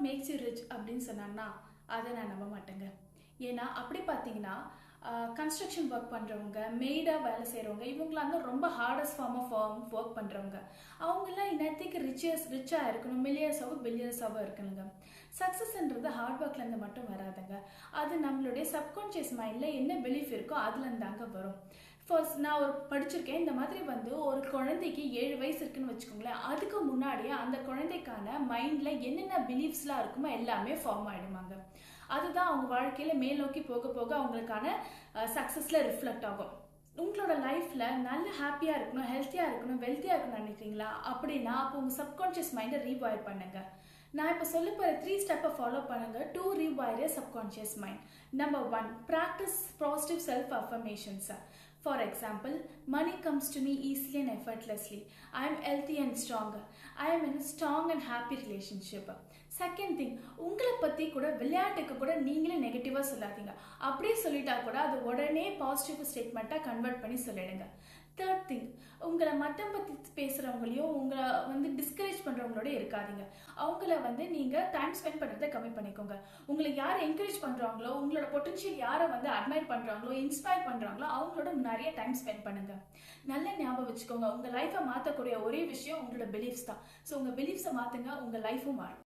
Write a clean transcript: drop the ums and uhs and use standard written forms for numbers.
Makes you rich அப்படின்னு சொன்னாங்கன்னா அதை நான் நம்ப மாட்டேங்க. ஏன்னா அப்படி பார்த்தீங்கன்னா கன்ஸ்ட்ரக்ஷன் ஒர்க் பண்ணுறவங்க, மெய்டாக வேலை செய்கிறவங்க, இவங்களாம் வந்து ரொம்ப ஹார்டஸ்ட் ஃபார்ம் ஒர்க் பண்ணுறவங்க. அவங்கெல்லாம் இன்னத்துக்கு ரிச்சாக இருக்கணும், மில்லியர்ஸாவோ பில்லியர்ஸாவோ இருக்கணுங்க. சக்ஸஸ்ன்றது ஹார்ட் ஒர்க்லேருந்து மட்டும் வராதுங்க. அது நம்மளுடைய சப்கான்ஷியஸ் மைண்டில் என்ன பிலீஃப் இருக்கோ அதுலேருந்து தாங்க வரும். ஃபர்ஸ்ட் நான் ஒரு படிச்சிருக்கேன். இந்த மாதிரி வந்து ஒரு குழந்தைக்கு 7 வயசு இருக்குன்னு வச்சுக்கோங்களேன். அதுக்கு முன்னாடியே அந்த குழந்தைக்கான மைண்டில் என்னென்ன பிலீஃப்ஸ்லாம் இருக்குமோ எல்லாமே ஃபார்ம் ஆகிடுமாங்க. அதுதான் அவங்க வாழ்க்கையில் மேல் நோக்கி போக போக அவங்களுக்கான சக்ஸஸில் ரிஃப்ளெக்ட் ஆகும். உங்களோட லைஃப்பில் நல்ல ஹாப்பியாக இருக்கணும், ஹெல்த்தியாக இருக்கணும், வெல்த்தியாக இருக்கணும்னு நினைக்கிறீங்களா அப்படின்னா அப்போ உங்கள் சப்கான்ஷியஸ் மைண்டை ரீவயர் பண்ணுங்க. நான் இப்போ சொல்ல போகிற 3 ஸ்டெப்பை ஃபாலோ பண்ணுங்க to rewire A subconscious mind. Number 1, practice positive self affirmations. For example, money comes to me easily and effortlessly. I am healthy and strong. I am in a strong and happy relationship. Second thing, உங்களை பற்றி கூட விளையாட்டுக்கு கூட நீங்களே நெகட்டிவாக சொல்லாதீங்க. அப்படியே சொல்லிட்டா கூட அது உடனே பாசிட்டிவ் ஸ்டேட்மெண்ட்டாக கன்வெர்ட் பண்ணி சொல்லிடுங்க. தேர்ட் திங், உங்களை மட்டம் பற்றி பேசுகிறவங்களையும் உங்களை வந்து டிஸ்கரேஜ் பண்ணுறவங்களோட இருக்காதீங்க. அவங்கள வந்து நீங்கள் டைம் ஸ்பெண்ட் பண்ணுறதை கம்மி பண்ணிக்கோங்க. உங்களை யார் என்கரேஜ் பண்ணுறாங்களோ, உங்களோட பொட்டன்ஷியல் யாரை வந்து அட்மைர் பண்ணுறாங்களோ, இன்ஸ்பயர் பண்ணுறாங்களோ அவங்களோட நிறைய டைம் ஸ்பெண்ட் பண்ணுங்க. நல்ல ஞாபகம் வச்சுக்கோங்க, உங்கள் லைஃப்பை மாற்றக்கூடிய ஒரே விஷயம் உங்களோட பிலீஃப்ஸ் தான். ஸோ உங்கள் பிலீஃப்ஸை மாற்றுங்க, உங்கள் லைஃப்பும் மாறும்.